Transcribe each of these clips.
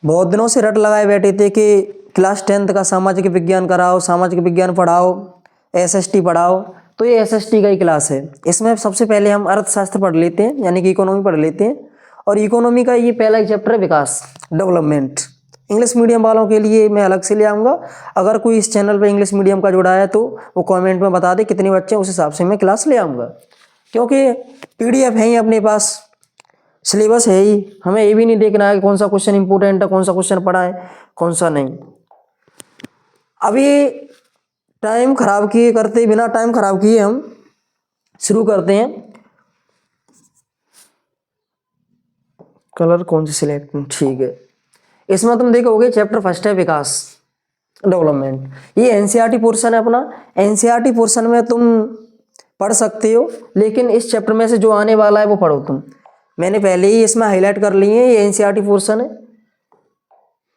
बहुत दिनों से रट लगाए बैठे थे कि क्लास 10th का सामाजिक विज्ञान कराओ, सामाजिक विज्ञान पढ़ाओ, एसएसटी पढ़ाओ। तो ये एसएसटी का ही क्लास है। इसमें सबसे पहले हम अर्थशास्त्र पढ़ लेते हैं, यानी कि इकोनॉमी पढ़ लेते हैं। और इकोनॉमी का ये पहला ही चैप्टर है विकास, डेवलपमेंट। इंग्लिश मीडियम वालों के लिए मैं अलग से ले आऊँगा। अगर कोई इस चैनल पर इंग्लिश मीडियम का जुड़ा है तो वो कॉमेंट में बता दे कितने बच्चे हैं, उस हिसाब से मैं क्लास ले आऊँगा। क्योंकि PDF है ही अपने पास, सिलेबस है ही, हमें ये भी नहीं देखना है कि कौन सा क्वेश्चन इंपॉर्टेंट है, कौन सा क्वेश्चन पढ़ा है, कौन सा नहीं। अभी टाइम खराब किए करते बिना टाइम खराब किए हम शुरू करते हैं। कलर कौन सी सिलेक्ट, ठीक है। इसमें तुम देखोगे चैप्टर फर्स्ट है विकास, डेवलपमेंट। ये एनसीईआरटी पोर्शन है अपना। एनसीईआरटी पोर्शन में तुम पढ़ सकते हो, लेकिन इस चैप्टर में से जो आने वाला है वो पढ़ो तुम। मैंने पहले ही इसमें हाईलाइट कर लिए हैं, ये एनसीईआरटी पोर्शन है।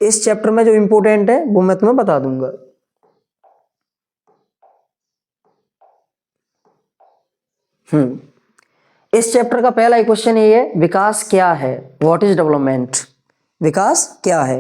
इस चैप्टर में जो इंपॉर्टेंट है वो मैं तुम्हें बता दूंगा। इस चैप्टर का पहला क्वेश्चन ये है, विकास क्या है, व्हाट इज डेवलपमेंट। विकास क्या है,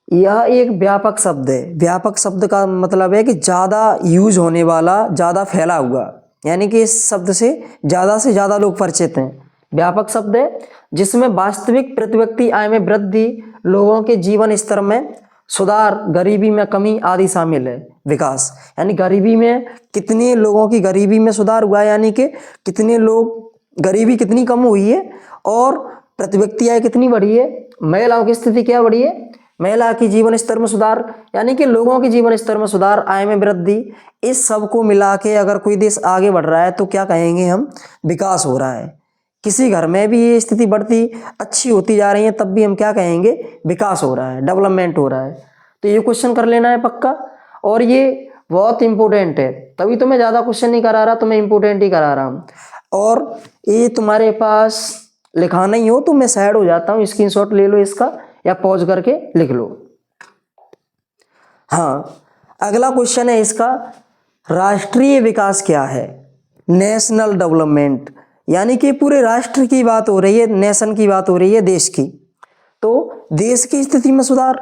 यह एक व्यापक शब्द है। व्यापक शब्द का मतलब है कि ज़्यादा यूज होने वाला, ज़्यादा फैला हुआ, यानी कि इस शब्द से ज़्यादा लोग परिचित हैं। व्यापक शब्द है जिसमें वास्तविक प्रति व्यक्ति आय में वृद्धि, लोगों के जीवन स्तर में सुधार, गरीबी में कमी आदि शामिल है। विकास यानी गरीबी में कितने लोगों की गरीबी में सुधार हुआ है, यानी कि कितने लोग, गरीबी कितनी कम हुई है और प्रति व्यक्ति आय कितनी बढ़ी है, महिलाओं की स्थिति क्या बढ़ी है, महिला की जीवन स्तर में सुधार, यानी कि लोगों के जीवन स्तर में सुधार, आय में वृद्धि। इस सब को मिला के अगर कोई देश आगे बढ़ रहा है तो क्या कहेंगे हम, विकास हो रहा है। किसी घर में भी ये स्थिति बढ़ती अच्छी होती जा रही है तब भी हम क्या कहेंगे, विकास हो रहा है, डेवलपमेंट हो रहा है। तो ये क्वेश्चन कर लेना है पक्का, और ये बहुत इंपॉर्टेंट है। तभी तो मैं ज़्यादा क्वेश्चन नहीं करा रहा, तो मैं इंपॉर्टेंट ही करा रहा हूँ। और ये तुम्हारे पास लिखाना ही हो तो मैं साइड हो जाता हूँ, स्क्रीनशॉट ले लो इसका या पॉज करके लिख लो। हाँ, अगला क्वेश्चन है इसका, राष्ट्रीय विकास क्या है, नेशनल डेवलपमेंट। यानी कि पूरे राष्ट्र की बात हो रही है, नेशन की बात हो रही है, देश की। तो देश की स्थिति में सुधार।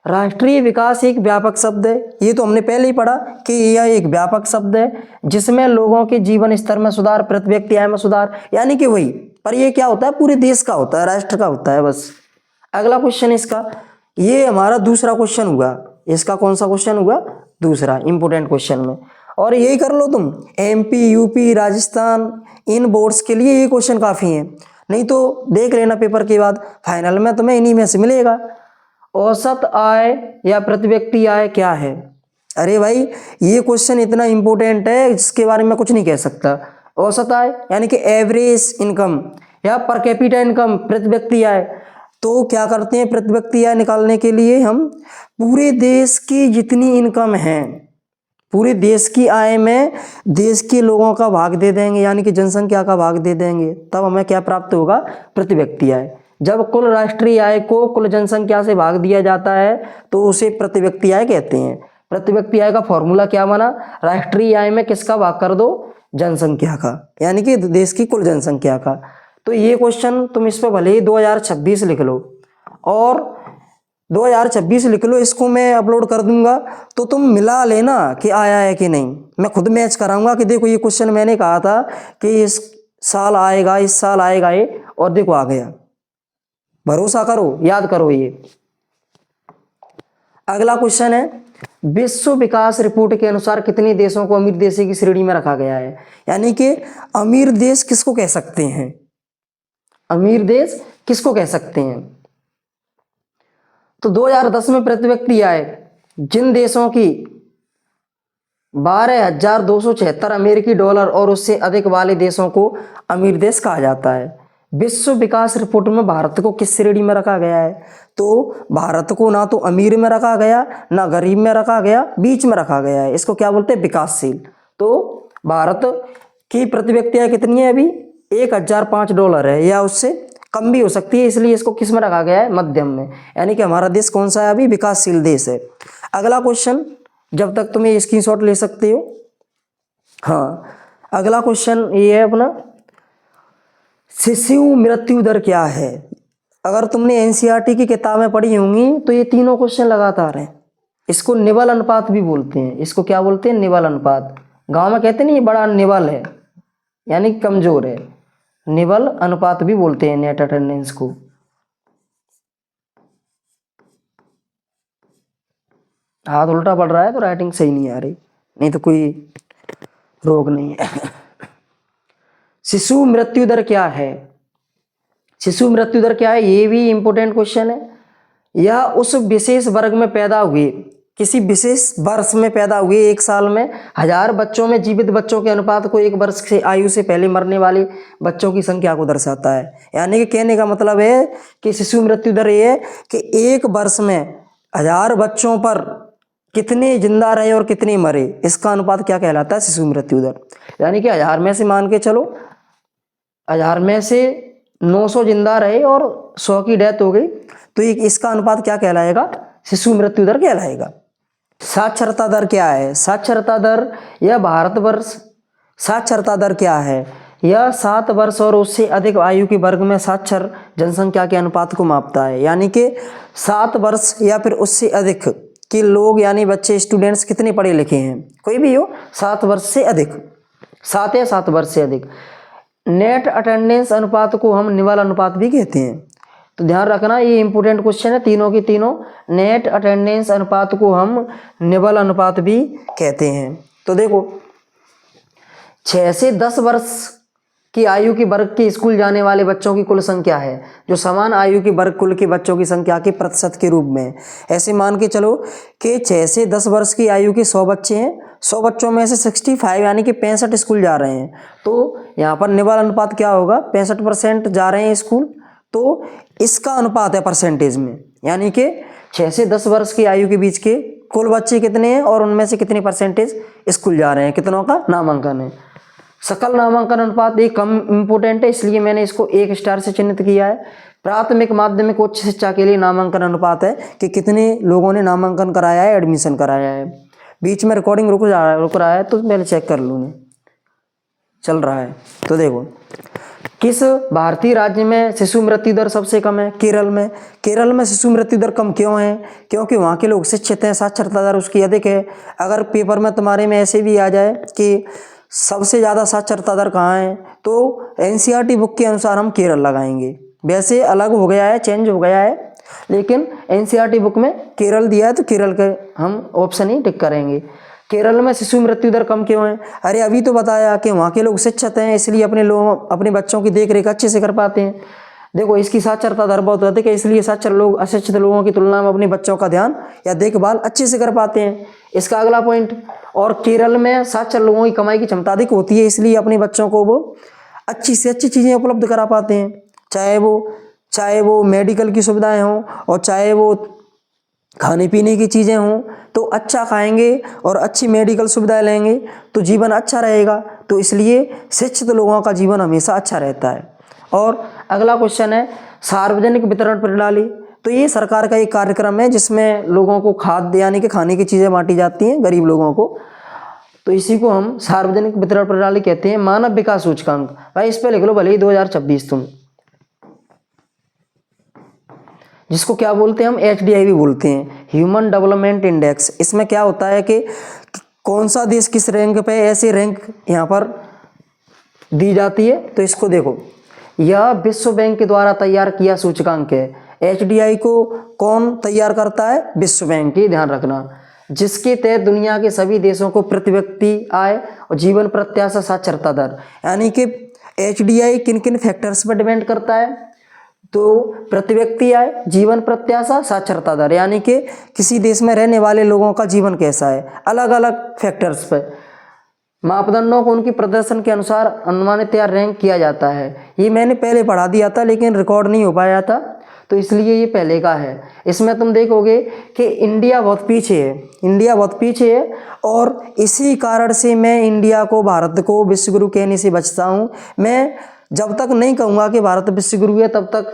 राष्ट्रीय विकास एक व्यापक शब्द है, ये तो हमने पहले ही पढ़ा कि यह एक व्यापक शब्द है जिसमें लोगों के जीवन स्तर में सुधार, प्रति व्यक्ति आय में सुधार, यानी कि वही, पर ये क्या होता है, पूरे देश का होता है, राष्ट्र का होता है बस। अगला क्वेश्चन इसका, ये हमारा दूसरा क्वेश्चन हुआ। इसका कौन सा क्वेश्चन हुआ, दूसरा इंपोर्टेंट क्वेश्चन में। और यही कर लो तुम, MP, UP, राजस्थान, इन बोर्ड्स के लिए ये क्वेश्चन काफ़ी हैं। नहीं तो देख लेना पेपर के बाद, फाइनल में तुम्हें इन्हीं में से मिलेगा। औसत आय या प्रति व्यक्ति आय क्या है। अरे भाई, ये क्वेश्चन इतना इंपॉर्टेंट है जिसके बारे में कुछ नहीं कह सकता। औसत आय यानी कि एवरेज इनकम या पर कैपिटा इनकम, प्रति व्यक्ति आय। तो क्या करते हैं, प्रति व्यक्ति आय निकालने के लिए हम पूरे देश की जितनी इनकम है, पूरे देश की आय में देश के लोगों का भाग दे देंगे, यानी कि जनसंख्या का भाग दे देंगे, तब हमें क्या प्राप्त होगा, प्रति व्यक्ति आय। जब कुल राष्ट्रीय आय को कुल जनसंख्या से भाग दिया जाता है तो उसे प्रति व्यक्ति आय कहते हैं। प्रति व्यक्ति आय का फॉर्मूला क्या बना, राष्ट्रीय आय में किसका भाग कर दो, जनसंख्या का, यानी कि देश की कुल जनसंख्या का। तो ये क्वेश्चन तुम इस पर भले ही 2026 लिख लो और 2026 लिख लो, इसको मैं अपलोड कर दूंगा तो तुम मिला लेना कि आया है कि नहीं। मैं खुद मैच कराऊंगा कि देखो ये क्वेश्चन मैंने कहा था कि इस साल आएगा, इस साल आएगा ये, और देखो आ गया। भरोसा करो, याद करो ये। अगला क्वेश्चन है, विश्व विकास रिपोर्ट के अनुसार कितने देशों को अमीर देश की श्रेणी में रखा गया है। यानी कि अमीर देश किसको कह सकते हैं, अमीर देश किसको कह सकते हैं। तो 2010 में प्रति व्यक्ति आय जिन देशों की 12,276 अमेरिकी डॉलर और उससे अधिक वाले देशों को अमीर देश कहा जाता है। विश्व विकास रिपोर्ट में भारत को किस श्रेणी में रखा गया है, तो भारत को ना तो अमीर में रखा गया ना गरीब में रखा गया, बीच में रखा गया है। इसको क्या बोलते हैं, विकासशील। तो भारत की प्रति व्यक्ति आय कितनी है अभी, $1,005 है, या उससे कम भी हो सकती है, इसलिए इसको किस में रखा गया है, मध्यम में। यानी कि हमारा देश कौन सा है अभी, विकासशील देश है। अगला क्वेश्चन, जब तक तुम ये स्क्रीनशॉट ले सकते हो। हाँ, अगला क्वेश्चन ये है अपना, शिशु मृत्यु दर क्या है। अगर तुमने एनसीईआरटी की किताबें पढ़ी होंगी तो ये तीनों क्वेश्चन लगातार हैं। इसको निबल अनुपात भी बोलते हैं। इसको क्या बोलते हैं? निबल अनुपात। गांव में कहते नहीं ये बड़ा निबल है, यानी कमजोर है। निबल अनुपात भी बोलते हैं नेट अटेंडेंस को। हाथ उल्टा पड़ रहा है तो राइटिंग सही नहीं आ रही, नहीं तो कोई रोग नहीं है। शिशु मृत्यु दर क्या है? शिशु मृत्यु दर क्या है? ये भी इंपॉर्टेंट क्वेश्चन है। यह उस विशेष वर्ग में पैदा हुए, किसी विशेष वर्ष में पैदा हुए, एक साल में 1000 बच्चों में जीवित बच्चों के अनुपात को एक वर्ष से आयु से पहले मरने वाले बच्चों की संख्या को दर्शाता है। यानी कि कहने का मतलब है कि शिशु मृत्यु दर ये है कि एक वर्ष में 1000 बच्चों पर कितने जिंदा रहे और कितने मरे, इसका अनुपात क्या कहलाता है? शिशु मृत्यु दर। यानी कि 1000 में से मान के चलो 1000 में से 900 जिंदा रहे और 100 की डेथ हो गई, तो इसका अनुपात क्या कहलाएगा? शिशु मृत्यु दर कहलाएगा। साक्षरता दर क्या है? साक्षरता दर यह भारतवर्ष, साक्षरता दर क्या है? यह 7 वर्ष और उससे अधिक आयु के वर्ग में साक्षर जनसंख्या के अनुपात को मापता है। यानी कि 7 वर्ष या फिर उससे अधिक के लोग, यानी बच्चे, स्टूडेंट्स कितने पढ़े लिखे हैं, कोई भी हो, 7 वर्ष से अधिक, 7 या 7 वर्ष से अधिक। नेट अटेंडेंस अनुपात को हम निबल अनुपात भी कहते हैं। तो ध्यान रखना, ये इंपॉर्टेंट क्वेश्चन है, तीनों की तीनों। नेट अटेंडेंस अनुपात को हम निबल अनुपात भी कहते हैं। तो देखो, 6 से 10 वर्ष की आयु के वर्ग के स्कूल जाने वाले बच्चों की कुल संख्या है, जो समान आयु के वर्ग कुल के बच्चों की संख्या के प्रतिशत के रूप में। ऐसे मान के चलो कि 6 से 10 वर्ष की आयु के 100 बच्चे हैं, 100 बच्चों में से 65 यानी कि 65 स्कूल जा रहे हैं, तो यहाँ पर निबल अनुपात क्या होगा? 65% जा रहे हैं स्कूल, तो इसका अनुपात है परसेंटेज में। यानी कि 6 से 10 वर्ष की आयु के बीच के कुल बच्चे कितने हैं और उनमें से कितने परसेंटेज स्कूल जा रहे हैं, कितनों का नामांकन है। सकल नामांकन अनुपात एक कम इम्पोर्टेंट है, इसलिए मैंने इसको 1 स्टार से चिन्हित किया है। प्राथमिक, माध्यमिक, उच्च शिक्षा के लिए नामांकन अनुपात है कि कितने लोगों ने नामांकन कराया है, एडमिशन कराया है। बीच में रिकॉर्डिंग रुक रहा है तो पहले चेक कर लूँ, चल रहा है। तो देखो, किस भारतीय राज्य में शिशु मृत्यु दर सबसे कम है? केरल में। केरल में शिशु मृत्यु दर कम क्यों है? क्योंकि वहाँ के लोग शिक्षित हैं, साक्षरता दर उसकी अधिक है। अगर पेपर में तुम्हारे में ऐसे भी आ जाए कि सबसे ज़्यादा साक्षरता दर कहाँ है, तो एनसीईआरटी बुक के अनुसार हम केरल लगाएंगे। वैसे अलग हो गया है, चेंज हो गया है, लेकिन एनसीईआरटी बुक में केरल दिया है तो केरल के हम ऑप्शन ही टिक करेंगे। केरल में शिशु मृत्यु दर कम क्यों है? अरे अभी तो बताया कि वहाँ के लोग शिक्षित हैं, इसलिए अपने बच्चों की देख रेख अच्छे से कर पाते हैं। देखो, इसकी साक्षरता दर बहुत अधिक है, इसलिए साक्षर लोग अशिक्षित लोगों की तुलना में अपने बच्चों का ध्यान या देखभाल अच्छे से कर पाते हैं। इसका अगला पॉइंट, और केरल में साक्षर लोगों की कमाई की क्षमता अधिक होती है, इसलिए अपने बच्चों को वो अच्छी से अच्छी चीज़ें उपलब्ध करा पाते हैं, चाहे वो मेडिकल की सुविधाएं हों और चाहे वो खाने पीने की चीज़ें हों। तो अच्छा खाएंगे और अच्छी मेडिकल सुविधाएं लेंगे तो जीवन अच्छा रहेगा। तो इसलिए शिक्षित लोगों का जीवन हमेशा अच्छा रहता है। और अगला क्वेश्चन है सार्वजनिक वितरण प्रणाली। तो ये सरकार का एक कार्यक्रम है जिसमें लोगों को खाद्य यानी कि खाने की चीज़ें बांटी जाती हैं गरीब लोगों को, तो इसी को हम सार्वजनिक वितरण प्रणाली कहते हैं। मानव विकास सूचकांक, भाई इस पे लिख लो भले ही 2026 तुम, जिसको क्या बोलते हैं हम, HDI भी बोलते हैं, ह्यूमन डेवलपमेंट इंडेक्स। इसमें क्या होता है कि कौन सा देश किस रैंक पे, ऐसे रैंक यहाँ पर दी जाती है। तो इसको देखो, यह विश्व बैंक के द्वारा तैयार किया सूचकांक है। HDI को कौन तैयार करता है? विश्व बैंक। ये ध्यान रखना, जिसके तहत दुनिया के सभी देशों को प्रति व्यक्ति आय और जीवन प्रत्याशा साक्षरता दर, यानी कि HDI किन किन फैक्टर्स पर डिपेंड करता है? तो प्रति व्यक्ति आय, जीवन प्रत्याशा, साक्षरता दर, यानी कि किसी देश में रहने वाले लोगों का जीवन कैसा है, अलग अलग फैक्टर्स पर मापदंडों को उनके प्रदर्शन के अनुसार अनुमानित या रैंक किया जाता है। ये मैंने पहले पढ़ा दिया था लेकिन रिकॉर्ड नहीं हो पाया था, तो इसलिए ये पहले का है। इसमें तुम देखोगे कि इंडिया बहुत पीछे है, इंडिया बहुत पीछे है, और इसी कारण से मैं इंडिया को, भारत को विश्वगुरु कहने से बचता हूँ। मैं जब तक नहीं कहूँगा कि भारत विश्वगुरु है तब तक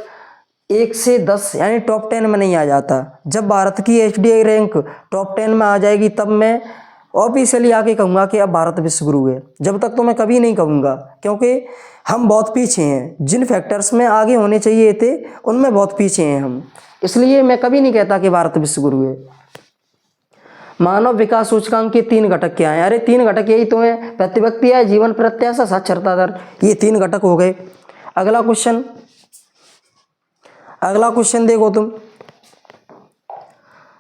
1 से 10 यानी टॉप 10 में नहीं आ जाता। जब भारत की HDI रैंक टॉप 10 में आ जाएगी तब मैं ऑफिशियली आके कहूँगा कि अब भारत विश्व गुरु है। जब तक तो मैं कभी नहीं कहूँगा, क्योंकि हम बहुत पीछे हैं। जिन फैक्टर्स में आगे होने चाहिए थे उनमें बहुत पीछे हैं हम, इसलिए मैं कभी नहीं कहता कि भारत विश्व गुरु है। मानव विकास सूचकांक के 3 घटक क्या हैं? अरे 3 घटक यही तो हैं, प्रति व्यक्ति आय, जीवन प्रत्याशा, साक्षरता दर, ये 3 घटक हो गए। अगला क्वेश्चन देखो तुम।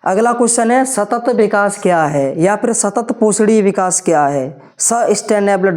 अगला क्वेश्चन है सतत विकास क्या है, या फिर सतत पोषणीय विकास क्या है? सस्टेनेबल